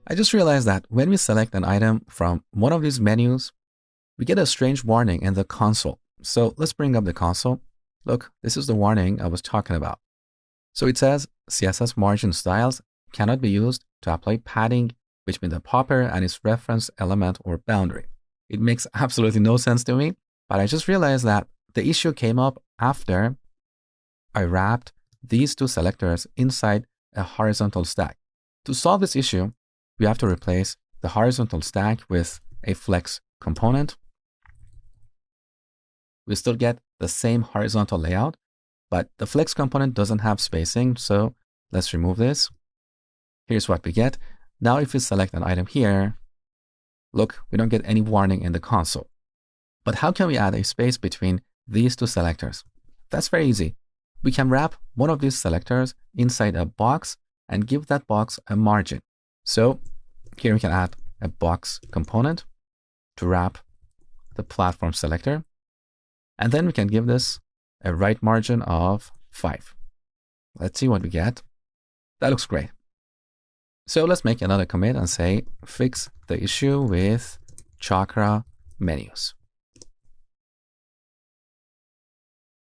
I just realized that when we select an item from one of these menus, we get a strange warning in the console. So let's bring up the console. Look, this is the warning I was talking about. So it says CSS margin styles cannot be used to apply padding between the popper and its reference element or boundary. It makes absolutely no sense to me, but I just realized that the issue came up after I wrapped these two selectors inside a horizontal stack. To solve this issue, we have to replace the horizontal stack with a flex component. We still get the same horizontal layout, but the flex component doesn't have spacing, so let's remove this. Here's what we get. Now if we select an item here, look, we don't get any warning in the console. But how can we add a space between these two selectors? That's very easy. We can wrap one of these selectors inside a box and give that box a margin. So here we can add a box component to wrap the platform selector. And then we can give this a right margin of 5. Let's see what we get. That looks great. So let's make another commit and say, fix the issue with Chakra menus.